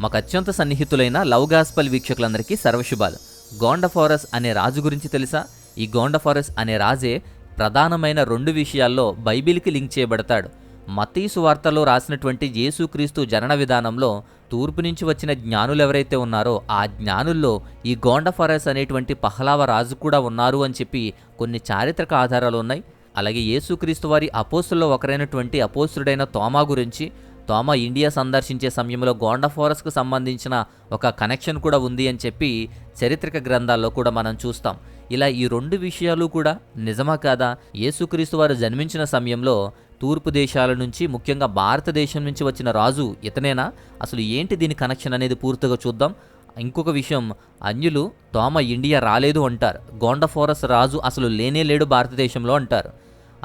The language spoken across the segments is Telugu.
మాకు అత్యంత సన్నిహితులైన లవ్ గాస్పల్ వీక్షకులందరికీ సర్వశుభాలు. గోండఫోరస్ అనే రాజు గురించి తెలుసా? ఈ గోండఫోరస్ అనే రాజే ప్రధానమైన 2 విషయాల్లో బైబిల్కి లింక్ చేయబడతాడు. మత్తయి సువార్తలో రాసినటువంటి యేసుక్రీస్తు జనన విధానంలో తూర్పు నుంచి వచ్చిన జ్ఞానులు ఎవరైతే ఉన్నారో ఆ జ్ఞానుల్లో ఈ గోండఫోరస్ అనేటువంటి పహలావ రాజు కూడా ఉన్నారు అని చెప్పి కొన్ని చారిత్రక ఆధారాలు ఉన్నాయి. అలాగే యేసుక్రీస్తు వారి అపోస్తుల్లో ఒకరైనటువంటి అపోస్తుడైన తోమా గురించి, తోమా ఇండియా సందర్శించే సమయంలో గోండఫోరస్కు సంబంధించిన ఒక కనెక్షన్ కూడా ఉంది అని చెప్పి చరిత్రక గ్రంథాల్లో కూడా మనం చూస్తాం. ఇలా ఈ 2 విషయాలు కూడా నిజమా కాదా? యేసుక్రీస్తు వారు జన్మించిన సమయంలో తూర్పు దేశాల నుంచి, ముఖ్యంగా భారతదేశం నుంచి వచ్చిన రాజు ఇతనేనా? అసలు ఏంటి దీని కనెక్షన్ అనేది పూర్తిగా చూద్దాం. ఇంకొక విషయం, అన్యులు తోమా ఇండియా రాలేదు అంటారు, గోండఫోరస్ రాజు అసలు లేనే లేడు భారతదేశంలో అంటారు.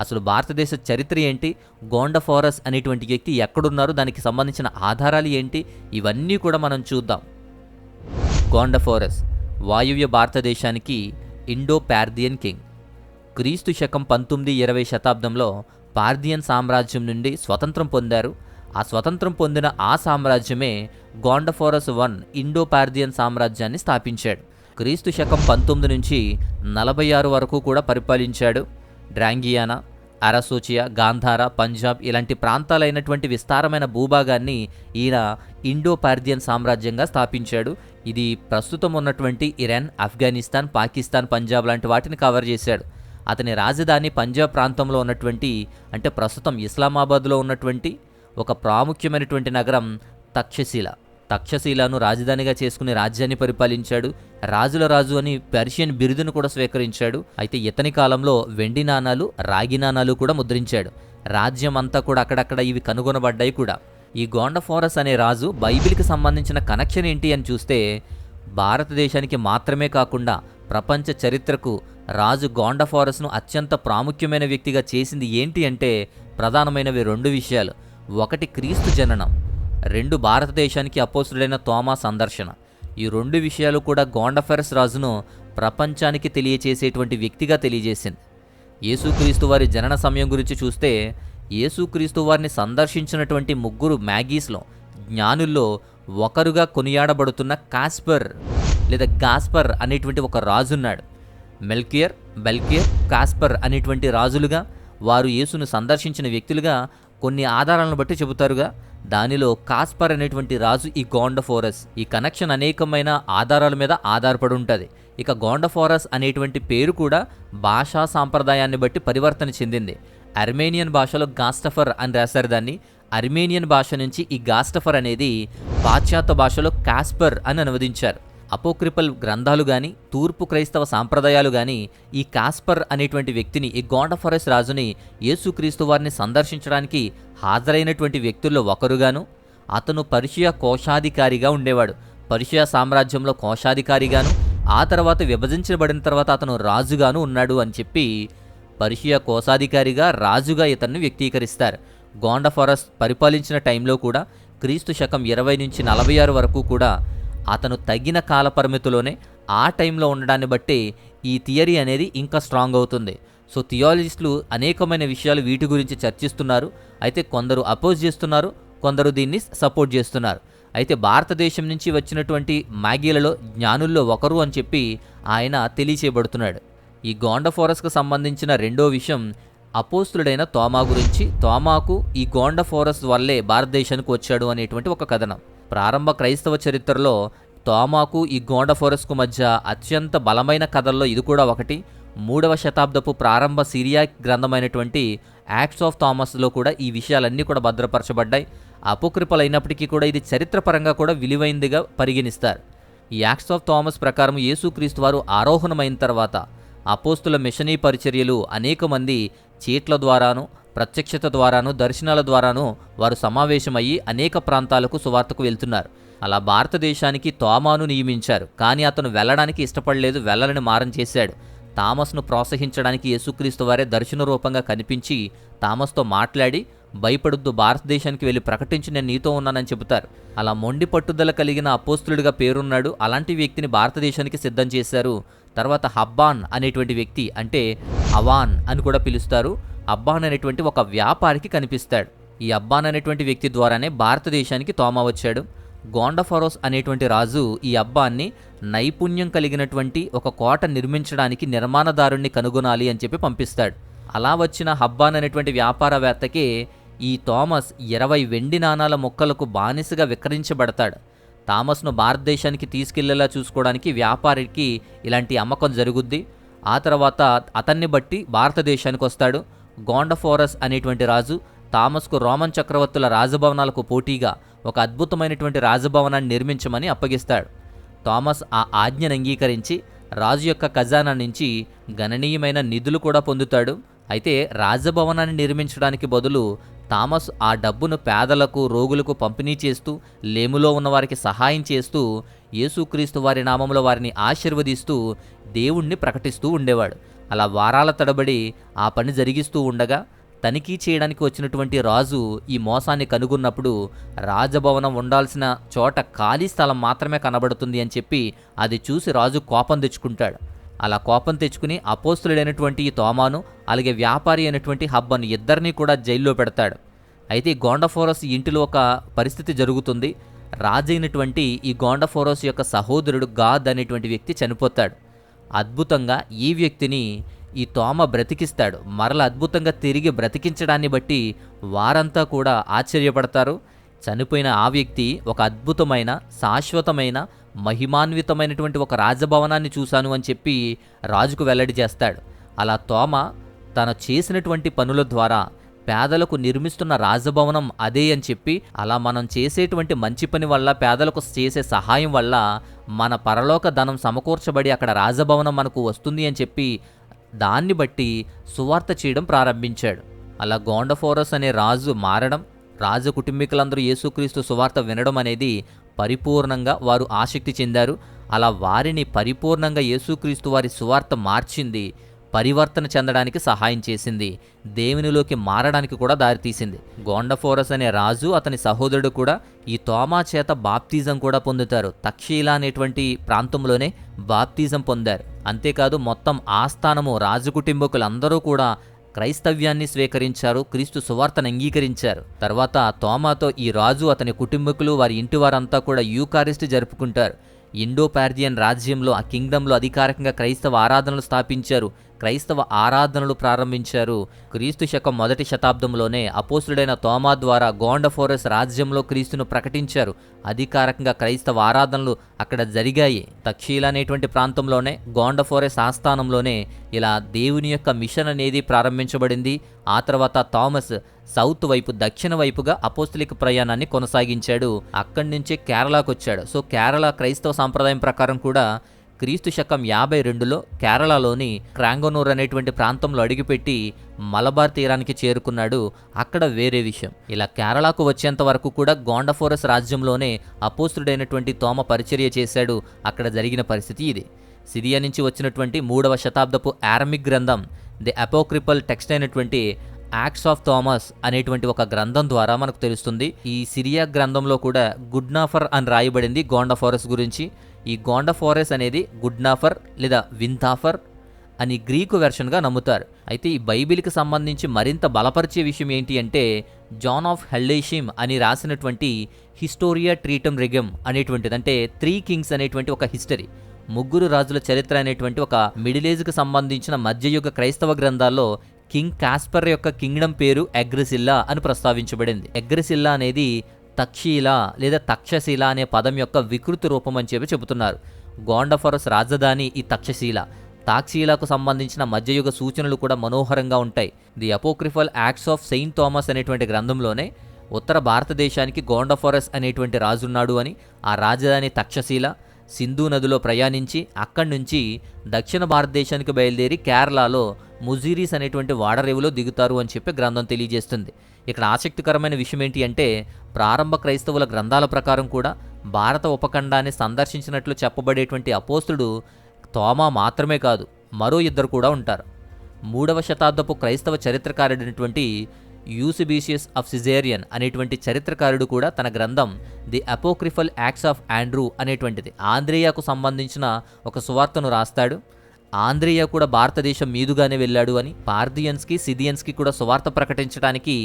అసలు భారతదేశ చరిత్ర ఏంటి, గోండఫోరస్ అనేటువంటి వ్యక్తి ఎక్కడున్నారు, దానికి సంబంధించిన ఆధారాలు ఏంటి, ఇవన్నీ కూడా మనం చూద్దాం. గోండఫోరస్ వాయువ్య భారతదేశానికి ఇండో పార్థియన్ కింగ్. క్రీస్తు శకం 19-20 శతాబ్దంలో పార్థియన్ సామ్రాజ్యం నుండి స్వతంత్రం పొందారు. ఆ స్వతంత్రం పొందిన ఆ సామ్రాజ్యమే గోండఫోరస్ ఇండో పార్థియన్ సామ్రాజ్యాన్ని స్థాపించాడు. క్రీస్తు శకం 19 నుంచి 46 వరకు కూడా పరిపాలించాడు. డ్రాంగియానా, అరసోచియా, గాంధార, పంజాబ్ ఇలాంటి ప్రాంతాలైనటువంటి విస్తారమైన భూభాగాన్ని ఈయన ఇండో పార్థియన్ సామ్రాజ్యంగా స్థాపించాడు. ఇది ప్రస్తుతం ఉన్నటువంటి ఇరాన్, ఆఫ్ఘనిస్తాన్, పాకిస్తాన్, పంజాబ్ లాంటి వాటిని కవర్ చేశాడు. అతని రాజధాని పంజాబ్ ప్రాంతంలో ఉన్నటువంటి, అంటే ప్రస్తుతం ఇస్లామాబాద్లో ఉన్నటువంటి ఒక ప్రాముఖ్యమైనటువంటి నగరం తక్షశిల. తక్షశిలను రాజధానిగా చేసుకుని రాజ్యాన్ని పరిపాలించాడు. రాజుల రాజు అని పర్షియన్ బిరుదును కూడా స్వీకరించాడు. అయితే ఇతని కాలంలో వెండి నాణాలు, రాగి నాణాలు కూడా ముద్రించాడు. రాజ్యం అంతా కూడా అక్కడక్కడ ఇవి కనుగొనబడ్డాయి కూడా. ఈ గోండఫోరస్ అనే రాజు బైబిల్కి సంబంధించిన కనెక్షన్ ఏంటి అని చూస్తే, భారతదేశానికి మాత్రమే కాకుండా ప్రపంచ చరిత్రకు రాజు గోండఫోరస్ను అత్యంత ప్రాముఖ్యమైన వ్యక్తిగా చేసింది ఏంటి అంటే ప్రధానమైనవి 2 విషయాలు. 1 క్రీస్తు జననం, 2 భారతదేశానికి అపోస్తుడైన తోమా సందర్శన. ఈ 2 విషయాలు కూడా గోండఫోరస్ రాజును ప్రపంచానికి తెలియచేసేటువంటి వ్యక్తిగా తెలియజేసింది. యేసుక్రీస్తు వారి జనన సమయం గురించి చూస్తే, యేసుక్రీస్తు వారిని సందర్శించినటువంటి 3 మ్యాగీస్లో, జ్ఞానుల్లో ఒకరుగా కొనియాడబడుతున్న కాస్పర్ లేదా గాస్పర్ అనేటువంటి ఒక రాజున్నాడు. మెల్కియర్, బెల్కియర్, కాస్పర్ అనేటువంటి రాజులుగా, వారు యేసును సందర్శించిన వ్యక్తులుగా కొన్ని ఆధారాలను బట్టి చెబుతారుగా. దానిలో కాస్పర్ అనేటువంటి రాజు ఈ గోండఫోరస్. ఈ కనెక్షన్ అనేకమైన ఆధారాల మీద ఆధారపడి ఉంటుంది. ఇక గోండఫోరస్ అనేటువంటి పేరు కూడా భాషా సాంప్రదాయాన్ని బట్టి పరివర్తన చెందింది. అర్మేనియన్ భాషలో గాస్టఫర్ అని రాశారు దాన్ని. అర్మేనియన్ భాష నుంచి ఈ గాస్టఫర్ అనేది పాశ్చాత్య భాషలో కాస్పర్ అని అనువదించారు. అపోక్రిపల్ గ్రంథాలు కానీ, తూర్పు క్రైస్తవ సాంప్రదాయాలు కానీ ఈ కాస్పర్ అనేటువంటి వ్యక్తిని, ఈ గోండఫోరస్ రాజుని యేసుక్రీస్తు వారిని సందర్శించడానికి హాజరైనటువంటి వ్యక్తుల్లో ఒకరుగాను, అతను పర్షియా కోశాధికారిగా ఉండేవాడు. పర్షియా సామ్రాజ్యంలో కోశాధికారిగాను, ఆ తర్వాత విభజించబడిన తర్వాత అతను రాజుగాను ఉన్నాడు అని చెప్పి పర్షియా కోశాధికారిగా, రాజుగా ఇతన్ని వ్యక్తీకరిస్తారు. గోండఫోరస్ పరిపాలించిన టైంలో కూడా క్రీస్తు శకం 20 నుంచి 46 వరకు కూడా అతను తగిన కాల పరిమితిలోనే ఆ టైంలో ఉండడాన్ని బట్టి ఈ థియరీ అనేది ఇంకా స్ట్రాంగ్ అవుతుంది. సో థియాలజిస్టులు అనేకమైన విషయాలు వీటి గురించి చర్చిస్తున్నారు. అయితే కొందరు అపోజ్ చేస్తున్నారు, కొందరు దీన్ని సపోర్ట్ చేస్తున్నారు. అయితే భారతదేశం నుంచి వచ్చినటువంటి మ్యాగీలలో జ్ఞానుల్లో ఒకరు అని చెప్పి ఆయన తెలియచేయబడుతున్నాడు. ఈ గోండఫోరస్కు సంబంధించిన 2వ విషయం అపోస్తుడైన తోమా గురించి. తోమాకు ఈ గోండఫోరస్ వల్లే భారతదేశానికి వచ్చాడు అనేటువంటి ఒక కథనం. ప్రారంభ క్రైస్తవ చరిత్రలో తోమాకు ఈ గోండఫోరస్కు మధ్య అత్యంత బలమైన కథల్లో ఇది కూడా ఒకటి. 3వ శతాబ్దపు ప్రారంభ సిరియా గ్రంథమైనటువంటి యాక్ట్స్ ఆఫ్ థామస్లో కూడా ఈ విషయాలన్నీ కూడా భద్రపరచబడ్డాయి. అపోక్రిపల్ అయినప్పటికీ కూడా ఇది చరిత్రపరంగా కూడా విలువైందిగా పరిగణిస్తారు. ఈ యాక్ట్స్ ఆఫ్ థామస్ ప్రకారం యేసుక్రీస్తు వారు ఆరోహణమైన తర్వాత అపోస్తుల మిషనీ పరిచర్యలు అనేక మంది చీట్ల ద్వారాను, ప్రత్యక్షత ద్వారాను, దర్శనాల ద్వారాను వారు సమావేశమయ్యి అనేక ప్రాంతాలకు సువార్తకు వెళ్తున్నారు. అలా భారతదేశానికి తోమాను నియమించారు. కానీ అతను వెళ్ళడానికి ఇష్టపడలేదు, వెళ్ళలని మారం చేశాడు. థామస్ను ప్రోత్సహించడానికి యేసుక్రీస్తు వారే దర్శన రూపంగా కనిపించి థామస్తో మాట్లాడి, భయపడొద్దు, భారతదేశానికి వెళ్ళి ప్రకటించి నేను నీతో ఉన్నానని చెబుతారు. అలా మొండి పట్టుదల కలిగిన అపోస్తులుడిగా పేరున్నాడు. అలాంటి వ్యక్తిని భారతదేశానికి సిద్ధం చేశారు. తర్వాత హబ్బాన్ అనేటువంటి వ్యక్తి, అంటే అవాన్ అని కూడా పిలుస్తారు, అబ్బాన్ అనేటువంటి ఒక వ్యాపారికి కనిపిస్తాడు. ఈ అబ్బాన్ అనేటువంటి వ్యక్తి ద్వారానే భారతదేశానికి తోమా వచ్చాడు. గోండఫారోస్ అనేటువంటి రాజు ఈ అబ్బాన్ని నైపుణ్యం కలిగినటువంటి ఒక కోట నిర్మించడానికి నిర్మాణదారుణ్ణి కనుగొనాలి అని చెప్పి పంపిస్తాడు. అలా వచ్చిన హబ్బాన్ అనేటువంటి వ్యాపారవేత్తకి ఈ థామస్ 20 వెండి నాణాల ముక్కలకు బానిసగా విక్రయించబడతాడు. థామస్ను భారతదేశానికి తీసుకెళ్లేలా చూసుకోవడానికి వ్యాపారికి ఇలాంటి అమ్మకం జరుగుద్ది. ఆ తర్వాత అతన్ని బట్టి భారతదేశానికి వస్తాడు. గోండఫోరస్ అనేటువంటి రాజు థామస్కు రోమన్ చక్రవర్తుల రాజభవనాలకు పోటీగా ఒక అద్భుతమైనటువంటి రాజభవనాన్ని నిర్మించమని అప్పగిస్తాడు. థామస్ ఆ ఆజ్ఞను అంగీకరించి రాజు యొక్క ఖజానా నుంచి గణనీయమైన నిధులు కూడా పొందుతాడు. అయితే రాజభవనాన్ని నిర్మించడానికి బదులు థామస్ ఆ డబ్బును పేదలకు, రోగులకు పంపిణీ చేస్తూ, లేములో ఉన్నవారికి సహాయం చేస్తూ, యేసుక్రీస్తు వారి నామంలో వారిని ఆశీర్వదిస్తూ దేవుణ్ణి ప్రకటిస్తూ ఉండేవాడు. అలా వారాల తడబడి ఆ పని జరిగిస్తూ ఉండగా తనిఖీ చేయడానికి వచ్చినటువంటి రాజు ఈ మోసాన్ని కనుగొన్నప్పుడు రాజభవనం ఉండాల్సిన చోట ఖాళీ స్థలం మాత్రమే కనబడుతుంది అని చెప్పి అది చూసి రాజు కోపం తెచ్చుకుంటాడు. అలా కోపం తెచ్చుకుని అపోస్తులుడైనటువంటి ఈ తోమాను, అలాగే వ్యాపారి అయినటువంటి హబ్బాను ఇద్దరినీ కూడా జైల్లో పెడతాడు. అయితే ఈ గోండఫోరస్ ఇంటిలో ఒక పరిస్థితి జరుగుతుంది. రాజైనటువంటి ఈ గోండఫోరస్ యొక్క సహోదరుడు గాద్ అనేటువంటి వ్యక్తి చనిపోతాడు. అద్భుతంగా ఈ వ్యక్తిని ఈ తోమ బ్రతికిస్తాడు. మరల అద్భుతంగా తిరిగి బ్రతికించడాన్ని బట్టి వారంతా కూడా ఆశ్చర్యపడతారు. చనిపోయిన ఆ వ్యక్తి ఒక అద్భుతమైన, శాశ్వతమైన, మహిమాన్వితమైనటువంటి ఒక రాజభవనాన్ని చూశాను అని చెప్పి రాజుకు వెల్లడి చేస్తాడు. అలా తోమ తను చేసినటువంటి పనుల ద్వారా పేదలకు నిర్మిస్తున్న రాజభవనం అదే అని చెప్పి, అలా మనం చేసేటువంటి మంచి పని వల్ల, పేదలకు చేసే సహాయం వల్ల మన పరలోక ధనం సమకూర్చబడి అక్కడ రాజభవనం మనకు వస్తుంది అని చెప్పి దాన్ని బట్టి సువార్త చేయడం ప్రారంభించాడు. అలా గోండఫోరస్ అనే రాజు మారడం, రాజు కుటుంబీకులందరూ యేసుక్రీస్తు సువార్త వినడం అనేది పరిపూర్ణంగా వారు ఆసక్తి చెందారు. అలా వారిని పరిపూర్ణంగా యేసుక్రీస్తు వారి సువార్త మార్చింది, పరివర్తన చెందడానికి సహాయం చేసింది, దేవునిలోకి మారడానికి కూడా దారితీసింది. గోండఫోరస్ అనే రాజు, అతని సహోదరుడు కూడా ఈ తోమా చేత బాప్తిజం కూడా పొందుతారు. తక్షీలా అనేటువంటి ప్రాంతంలోనే బాప్తిజం పొందారు. అంతేకాదు మొత్తం ఆస్థానము, రాజు కుటుంబకులందరూ కూడా క్రైస్తవ్యాన్ని స్వీకరించారు, క్రీస్తు సువార్తను అంగీకరించారు. తర్వాత తోమాతో ఈ రాజు, అతని కుటుంబకులు, వారి ఇంటి వారంతా కూడా యూకారిస్ట్ జరుపుకుంటారు. ఇండో పార్థియన్ రాజ్యంలో, ఆ కింగ్డంలో అధికారికంగా క్రైస్తవ ఆరాధనలు స్థాపించారు, క్రైస్తవ ఆరాధనలు ప్రారంభించారు. క్రీస్తు శకం 1వ శతాబ్దంలోనే అపోస్తుడైన తోమా ద్వారా గోండఫోరస్ రాజ్యంలో క్రీస్తును ప్రకటించారు. అధికారికంగా క్రైస్తవ ఆరాధనలు అక్కడ జరిగాయి. తక్షీలా అనేటువంటి ప్రాంతంలోనే, గోండఫోరస్ ఆస్థానంలోనే ఇలా దేవుని యొక్క మిషన్ అనేది ప్రారంభించబడింది. ఆ తర్వాత థామస్ సౌత్ వైపు, దక్షిణ వైపుగా అపోస్తలిక ప్రయాణాన్ని కొనసాగించాడు. అక్కడి నుంచే కేరళకు వచ్చాడు. సో కేరళ క్రైస్తవ సాంప్రదాయం ప్రకారం కూడా క్రీస్తు శకం 52లో కేరళలోని క్రాంగనూర్ అనేటువంటి ప్రాంతంలో అడుగుపెట్టి మలబార్ తీరానికి చేరుకున్నాడు. అక్కడ వేరే విషయం. ఇలా కేరళకు వచ్చేంత వరకు కూడా గోండఫోరస్ రాజ్యంలోనే అపోస్తుడైనటువంటి తోమ పరిచర్య చేశాడు. అక్కడ జరిగిన పరిస్థితి ఇది. సిరియా నుంచి వచ్చినటువంటి 3వ శతాబ్దపు ఆరమిక్ గ్రంథం, ది అపోక్రిపల్ టెక్స్ట్ అయినటువంటి యాక్ట్స్ ఆఫ్ థామస్ అనేటువంటి ఒక గ్రంథం ద్వారా మనకు తెలుస్తుంది. ఈ సిరియా గ్రంథంలో కూడా గుడ్నాఫర్ అని రాయబడింది గోండఫోరస్ గురించి. ఈ గోండఫోరస్ అనేది గుడ్నాఫర్ లేదా వింతాఫర్ అని గ్రీకు వెర్షన్గా నమ్ముతారు. అయితే ఈ బైబిల్కి సంబంధించి మరింత బలపరిచే విషయం ఏంటి అంటే, జాన్ ఆఫ్ హెల్లేషిమ్ అని రాసినటువంటి హిస్టోరియా ట్రీటమ్ రెగమ్ అనేటువంటిది, అంటే 3 కింగ్స్ అనేటువంటి ఒక హిస్టరీ, 3 రాజుల చరిత్ర అనేటువంటి ఒక మిడిల్ ఏజ్కి సంబంధించిన మధ్యయుగ క్రైస్తవ గ్రంథాల్లో కింగ్ కాస్పర్ యొక్క కింగ్డమ్ పేరు అగ్రిసిల్లా అని ప్రస్తావించబడింది. అగ్రిసిల్లా అనేది తక్షీలా లేదా తక్షశిల అనే పదం యొక్క వికృతి రూపం అని చెప్పి చెబుతున్నారు. గోండఫోరస్ రాజధాని ఈ తక్షశిల. తాక్షీలకు సంబంధించిన మధ్యయుగ సూచనలు కూడా మనోహరంగా ఉంటాయి. The apocryphal acts of Saint Thomas అనేటువంటి గ్రంథంలోనే ఉత్తర భారతదేశానికి గోండఫోరస్ అనేటువంటి రాజున్నాడు అని, ఆ రాజధాని తక్షశిల, సింధు నదిలో ప్రయాణించి అక్కడి నుంచి దక్షిణ భారతదేశానికి బయలుదేరి కేరళలో ముజీరీస్ అనేటువంటి వాడరేవులో దిగుతారు అని చెప్పి గ్రంథం తెలియజేస్తుంది. ఇక్కడ ఆసక్తికరమైన విషయం ఏంటి అంటే, ప్రారంభ క్రైస్తవుల గ్రంథాల ప్రకారం కూడా భారత ఉపఖండాన్ని సందర్శించినట్లు చెప్పబడేటువంటి అపోస్తుడు తోమా మాత్రమే కాదు, మరో 2 కూడా ఉంటారు. 3వ శతాబ్దపు క్రైస్తవ చరిత్రకారుడైనటువంటి యూసిబీషియస్ ఆఫ్ సిజేరియన్ అనేటువంటి చరిత్రకారుడు కూడా తన గ్రంథం the apocryphal acts of Andrew అనేటువంటిది, ఆంద్రేయాకు సంబంధించిన ఒక సువార్తను రాస్తాడు. ఆంద్రేయ కూడా భారతదేశం మీదుగానే వెళ్ళాడు అని, పార్థియన్స్కి సిథియన్స్కి కూడా సువార్త ప్రకటించడానికి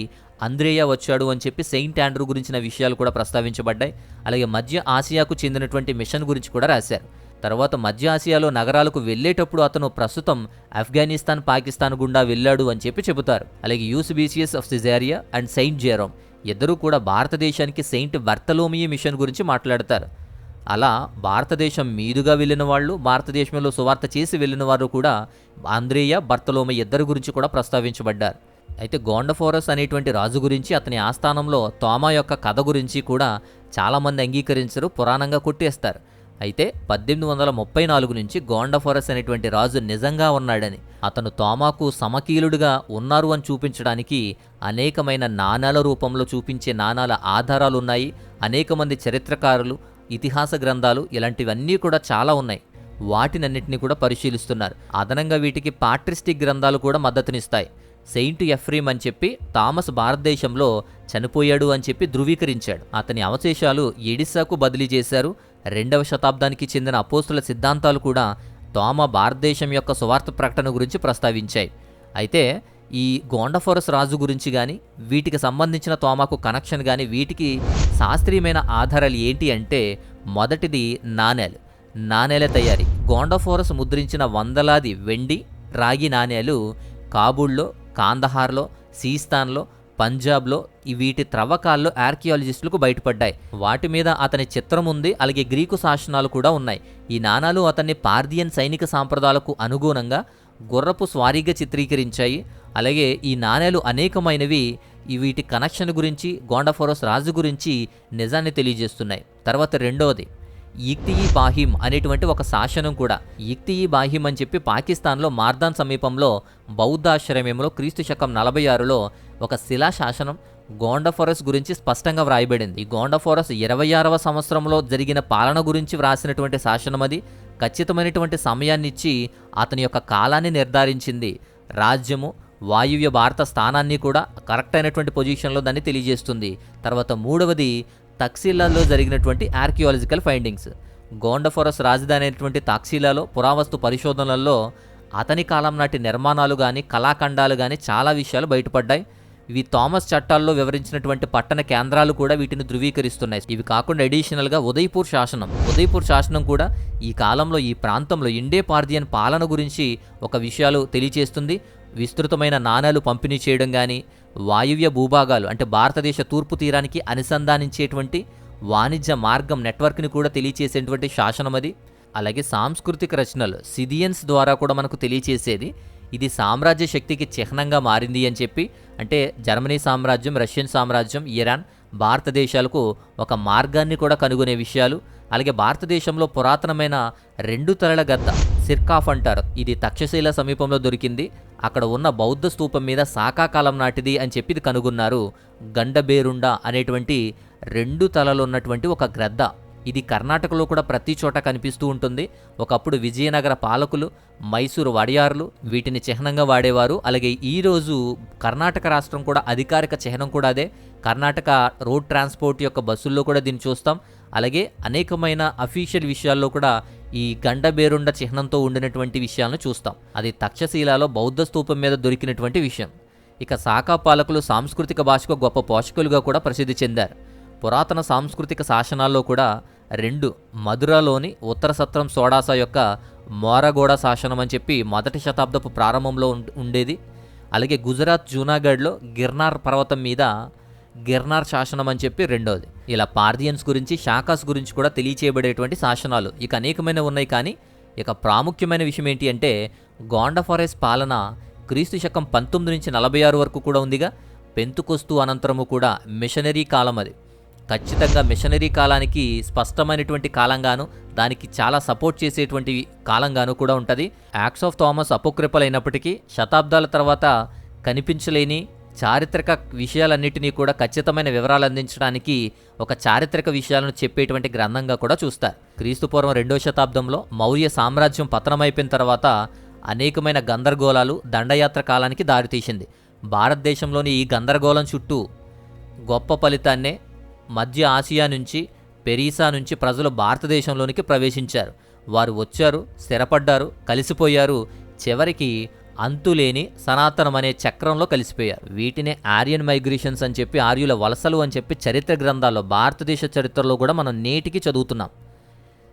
అంద్రేయ వచ్చాడు అని చెప్పి సెయింట్ ఆండ్రూ గురించిన విషయాలు కూడా ప్రస్తావించబడ్డాయి. అలాగే మధ్య ఆసియాకు చెందినటువంటి మిషన్ గురించి కూడా రాశారు. తర్వాత మధ్య ఆసియాలో నగరాలకు వెళ్ళేటప్పుడు అతను ప్రస్తుతం ఆఫ్ఘనిస్తాన్, పాకిస్తాన్ గుండా వెళ్ళాడు అని చెప్పి చెబుతారు. అలాగే యూసిబీసియస్ ఆఫ్ సిజారియా అండ్ సెయింట్ జెరోమ్ ఇద్దరూ కూడా భారతదేశానికి సెయింట్ బర్తలోమియో మిషన్ గురించి మాట్లాడతారు. అలా భారతదేశం మీదుగా వెళ్ళిన వాళ్ళు, భారతదేశంలో సువార్త చేసి వెళ్ళిన వారు కూడా ఆంద్రేయ, బర్తలోమియో ఇద్దరు గురించి కూడా ప్రస్తావించబడ్డారు. అయితే గోండఫోరస్ అనేటువంటి రాజు గురించి, అతని ఆస్థానంలో తోమా యొక్క కథ గురించి కూడా చాలామంది అంగీకరించరు, పురాణంగా కొట్టేస్తారు. అయితే 1834 నుంచి గోండఫోరస్ అనేటువంటి రాజు నిజంగా ఉన్నాడని, అతను తోమాకు సమకీలుడుగా ఉన్నారు అని చూపించడానికి అనేకమైన నాణాల రూపంలో చూపించే నాణాల ఆధారాలు ఉన్నాయి. అనేక మంది చరిత్రకారులు, ఇతిహాస గ్రంథాలు ఇలాంటివన్నీ కూడా చాలా ఉన్నాయి. వాటినన్నింటినీ కూడా పరిశీలిస్తున్నారు. అదనంగా వీటికి పాట్రిస్టిక్ గ్రంథాలు కూడా మద్దతునిస్తాయి. సెయింట్ ఎఫ్రీమ్ అని చెప్పి థామస్ భారతదేశంలో చనిపోయాడు అని చెప్పి ధృవీకరించాడు. అతని అవశేషాలు ఎడిసాకు బదిలీ చేశారు. 2వ శతాబ్దానికి చెందిన అపోస్తుల సిద్ధాంతాలు కూడా తోమా భారతదేశం యొక్క సువార్త ప్రకటన గురించి ప్రస్తావించాయి. అయితే ఈ గోండఫోరస్ రాజు గురించి కానీ, వీటికి సంబంధించిన తోమాకు కనెక్షన్ కానీ, వీటికి శాస్త్రీయమైన ఆధారాలు ఏంటి అంటే, మొదటిది నాణేల తయారీ. గోండఫోరస్ ముద్రించిన వందలాది వెండి, రాగి నాణేలు కాబూల్లో, కాందహార్లో, సీస్తాన్లో, పంజాబ్లో వీటి త్రవ్వకాల్లో ఆర్కియాలజిస్టులకు బయటపడ్డాయి. వాటి మీద అతని చిత్రం ఉంది. అలాగే గ్రీకు శాసనాలు కూడా ఉన్నాయి. ఈ నాణాలు అతన్ని పార్థియన్ సైనిక సాంప్రదాయాలకు అనుగుణంగా గుర్రపు స్వారీగా చిత్రీకరించాయి. అలాగే ఈ నాణేలు అనేకమైనవి వీటి కనెక్షన్ గురించి, గోండఫోరస్ రాజు గురించి నిజాన్ని తెలియజేస్తున్నాయి. తర్వాత రెండవది ఇక్తియి బాహిమ్ అనేటువంటి ఒక శాసనం కూడా. ఇక్తియి బాహిమ్ అని చెప్పి పాకిస్తాన్లో మార్దాన్ సమీపంలో బౌద్ధాశ్రమంలో క్రీస్తు శకం 46లో ఒక శిలా శాసనం గోండఫోరస్ గురించి స్పష్టంగా వ్రాయబడింది. ఈ గోండఫోరస్ 26వ సంవత్సరంలో జరిగిన పాలన గురించి వ్రాసినటువంటి శాసనం. అది ఖచ్చితమైనటువంటి సమయాన్నిచ్చి అతని యొక్క కాలాన్ని నిర్ధారించింది. రాజ్యము, వాయువ్య భారత స్థానాన్ని కూడా కరెక్ట్ అయినటువంటి పొజిషన్లో దాన్ని తెలియజేస్తుంది. తర్వాత మూడవది తక్సీలాలో జరిగినటువంటి ఆర్కియాలజికల్ ఫైండింగ్స్. గోండఫోరస్ రాజధాని అయినటువంటి తక్సీలాలో పురావస్తు పరిశోధనలలో అతని కాలం నాటి నిర్మాణాలు కానీ, కళాఖండాలు కానీ చాలా విషయాలు బయటపడ్డాయి. ఇవి థామస్ చట్టాల్లో వివరించినటువంటి పట్టణ కేంద్రాలు కూడా వీటిని ధృవీకరిస్తున్నాయి. ఇవి కాకుండా అడిషనల్గా ఉదయ్పూర్ శాసనం కూడా ఈ కాలంలో ఈ ప్రాంతంలో ఇండే పార్థియన్ పాలన గురించి ఒక విషయాలు తెలియచేస్తుంది. విస్తృతమైన నాణాలు పంపిణీ చేయడం కానీ, వాయువ్య భూభాగాలు అంటే భారతదేశ తూర్పు తీరానికి అనుసంధానించేటువంటి వాణిజ్య మార్గం నెట్వర్క్ని కూడా తెలియచేసేటువంటి శాసనం అది. అలాగే సాంస్కృతిక రచనలు సిథియన్స్ ద్వారా కూడా మనకు తెలియచేసేది. ఇది సామ్రాజ్య శక్తికి చిహ్నంగా మారింది అని చెప్పి, అంటే జర్మనీ సామ్రాజ్యం, రష్యన్ సామ్రాజ్యం, ఇరాన్, భారతదేశాలకు ఒక మార్గాన్ని కూడా కనుగొనే విషయాలు. అలాగే భారతదేశంలో పురాతనమైన 2 తలల గద్ద సిర్కాఫ్ అంటారు. ఇది తక్షశిల సమీపంలో దొరికింది. అక్కడ ఉన్న బౌద్ధ స్తూపం మీద శాకాకాలం నాటిది అని చెప్పి ఇది కనుగొన్నారు. గండబేరుండ అనేటువంటి 2 తలలు ఉన్నటువంటి ఒక గ్రద్ద. ఇది కర్ణాటకలో కూడా ప్రతి చోట కనిపిస్తూ ఉంటుంది. ఒకప్పుడు విజయనగర పాలకులు, మైసూరు వడియార్లు వీటిని చిహ్నంగా వాడేవారు. అలాగే ఈరోజు కర్ణాటక రాష్ట్రం కూడా అధికారిక చిహ్నం కూడా అదే. కర్ణాటక రోడ్ ట్రాన్స్పోర్ట్ యొక్క బస్సుల్లో కూడా దీన్ని చూస్తాం. అలాగే అనేకమైన అఫీషియల్ విషయాల్లో కూడా ఈ గండబేరుండ చిహ్నంతో ఉండినటువంటి విషయాలను చూస్తాం. అది తక్షశిలలో బౌద్ధ స్తూపం మీద దొరికినటువంటి విషయం. ఇక శాకా పాలకులు సాంస్కృతిక భాషకు గొప్ప పోషకులుగా కూడా ప్రసిద్ధి చెందారు. పురాతన సాంస్కృతిక శాసనాల్లో కూడా 2 మధురలోని ఉత్తర సత్రం సోడాసా యొక్క మోరగోడ శాసనం అని చెప్పి 1వ శతాబ్దపు ప్రారంభంలో ఉండేది. అలాగే గుజరాత్ జూనాగఢ్లో గిర్నార్ పర్వతం మీద గిర్నార్ శాసనం అని చెప్పి రెండవది. ఇలా పార్థియన్స్ గురించి, శాకాస్ గురించి కూడా తెలియచేయబడేటువంటి శాసనాలు ఇక అనేకమైన ఉన్నాయి. కానీ ఇక ప్రాముఖ్యమైన విషయం ఏంటి అంటే, గోండఫోరస్ పాలన క్రీస్తు శకం 19 నుంచి 46 వరకు కూడా ఉందిగా. పెంతుకొస్తు అనంతరము కూడా మిషనరీ కాలం. అది ఖచ్చితంగా మిషనరీ కాలానికి స్పష్టమైనటువంటి కాలంగాను, దానికి చాలా సపోర్ట్ చేసేటువంటి కాలంగాను కూడా ఉంటుంది. యాక్ట్స్ ఆఫ్ థామస్ అపోక్రిఫల్ అయినప్పటికీ శతాబ్దాల తర్వాత కనిపించలేని చారిత్రక విషయాలన్నిటినీ కూడా ఖచ్చితమైన వివరాలు అందించడానికి ఒక చారిత్రక విషయాలను చెప్పేటువంటి గ్రంథంగా కూడా చూస్తారు. క్రీస్తుపూర్వం 2వ శతాబ్దంలో మౌర్య సామ్రాజ్యం పతనమైపోయిన తర్వాత అనేకమైన గందరగోళాలు, దండయాత్ర కాలానికి దారితీసింది. భారతదేశంలోని ఈ గందరగోళం చుట్టూ గొప్ప ఫలితాన్నే మధ్య ఆసియా నుంచి, పెరీసా నుంచి ప్రజలు భారతదేశంలోనికి ప్రవేశించారు. వారు వచ్చారు, స్థిరపడ్డారు, కలిసిపోయారు, చివరికి అంతులేని సనాతనం అనే చక్రంలో కలిసిపోయారు. వీటినే ఆర్యన్ మైగ్రేషన్స్ అని చెప్పి, ఆర్యుల వలసలు అని చెప్పి చరిత్ర గ్రంథాల్లో, భారతదేశ చరిత్రలో కూడా మనం నేటికి చదువుతున్నాం.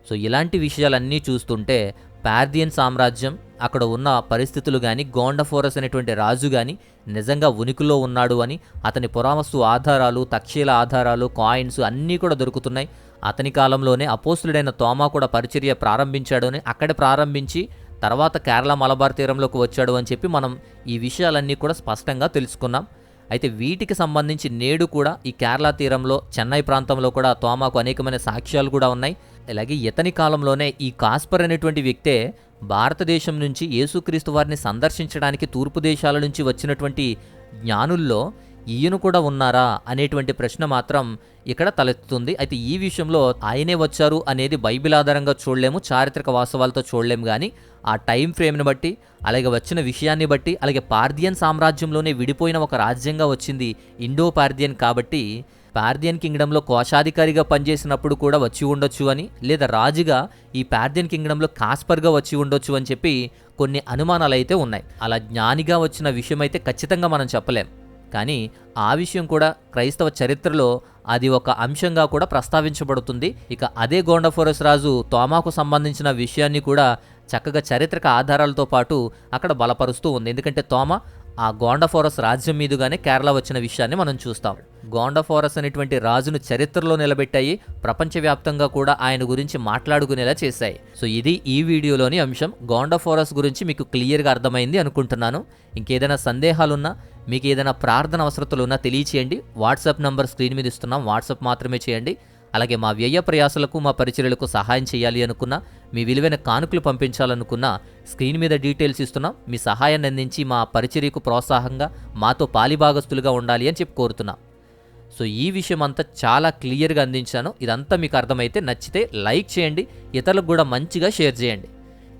సో ఇలాంటి విషయాలన్నీ చూస్తుంటే పార్థియన్ సామ్రాజ్యం, అక్కడ ఉన్న పరిస్థితులు కానీ, గోండఫోరస్ అనేటువంటి రాజు కానీ నిజంగా ఉనికిలో ఉన్నాడు అని, అతని పురావస్తు ఆధారాలు, తక్షశిల ఆధారాలు, కాయిన్స్ అన్నీ కూడా దొరుకుతున్నాయి. అతని కాలంలోనే అపోస్తులుడైన తోమా కూడా పరిచర్య ప్రారంభించాడు అని, అక్కడే ప్రారంభించి తర్వాత కేరళ మలబార్ తీరంలోకి వచ్చాడు అని చెప్పి మనం ఈ విషయాలన్నీ కూడా స్పష్టంగా తెలుసుకున్నాం. అయితే వీటికి సంబంధించి నేడు కూడా ఈ కేరళ తీరంలో, చెన్నై ప్రాంతంలో కూడా తోమాకు అనేకమైన సాక్ష్యాలు కూడా ఉన్నాయి. అలాగే ఇతని కాలంలోనే ఈ కాస్పర్ అనేటువంటి వ్యక్తే భారతదేశం నుంచి యేసుక్రీస్తు వారిని సందర్శించడానికి తూర్పు దేశాల నుంచి వచ్చినటువంటి జ్ఞానుల్లో ఈయన కూడా ఉన్నారా అనేటువంటి ప్రశ్న మాత్రం ఇక్కడ తలెత్తుతుంది. అయితే ఈ విషయంలో ఆయనే వచ్చారు అనేది బైబిల్ ఆధారంగా చూడలేము, చారిత్రక వాస్తవాలతో చూడలేము. కానీ ఆ టైం ఫ్రేమ్ని బట్టి, అలాగే వచ్చిన విషయాన్ని బట్టి, అలాగే పార్థియన్ సామ్రాజ్యంలోనే విడిపోయిన ఒక రాజ్యంగా వచ్చింది ఇండో పార్థియన్ కాబట్టి, పార్థియన్ కింగ్డంలో కోశాధికారిగా పనిచేసినప్పుడు కూడా వచ్చి ఉండొచ్చు అని, లేదా రాజుగా ఈ పార్థియన్ కింగ్డంలో కాస్పర్గా వచ్చి ఉండొచ్చు అని చెప్పి కొన్ని అనుమానాలు అయితే ఉన్నాయి. అలా జ్ఞానిగా వచ్చిన విషయం అయితే ఖచ్చితంగా మనం చెప్పలేం. కానీ ఆ విషయం కూడా క్రైస్తవ చరిత్రలో అది ఒక అంశంగా కూడా ప్రస్తావించబడుతుంది. ఇక అదే గోండఫోరస్ రాజు తోమాకు సంబంధించిన విషయాన్ని కూడా చక్కగా చారిత్రక ఆధారాలతో పాటు అక్కడ బలపరుస్తూ ఉంది. ఎందుకంటే తోమా ఆ గోండఫోరస్ రాజ్యం మీదుగానే కేరళ వచ్చిన విషయాన్ని మనం చూస్తాం. గోండఫోరస్ అనేటువంటి రాజును చరిత్రలో నిలబెట్టాయి, ప్రపంచవ్యాప్తంగా కూడా ఆయన గురించి మాట్లాడుకునేలా చేశాయి. సో ఇది ఈ వీడియోలోని అంశం. గోండఫోరస్ గురించి మీకు క్లియర్గా అర్థమైంది అనుకుంటున్నాను. ఇంకేదైనా సందేహాలున్నా, మీకు ఏదైనా ప్రార్థన అవసరతలున్నా తెలియచేయండి. వాట్సాప్ నంబర్ స్క్రీన్ మీద ఇస్తున్నాం, వాట్సాప్ మాత్రమే చేయండి. అలాగే మా వ్యయ ప్రయాసలకు, మా పరిచర్యలకు సహాయం చేయాలి అనుకున్నా, మీ విలువైన కానుకలు పంపించాలనుకున్నా స్క్రీన్ మీద డీటెయిల్స్ ఇస్తున్నాం. మీ సహాయాన్ని అందించి మా పరిచర్యకు ప్రోత్సాహంగా, మాతో పాలిభాగస్తులుగా ఉండాలి అని చెప్పి కోరుతున్నాం. సో ఈ విషయం అంతా చాలా క్లియర్గా అందించాను. ఇదంతా మీకు అర్థమైతే, నచ్చితే లైక్ చేయండి, ఇతరులకు కూడా మంచిగా షేర్ చేయండి.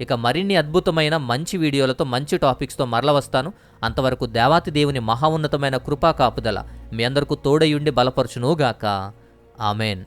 ఇక మరిన్ని అద్భుతమైన మంచి వీడియోలతో, మంచి టాపిక్స్తో మరల వస్తాను. అంతవరకు దేవాతి దేవుని మహా ఉన్నతమైన కృపా కాపుదల మీ అందరికీ తోడయుండి బలపరచునుగాక. ఆమెన్.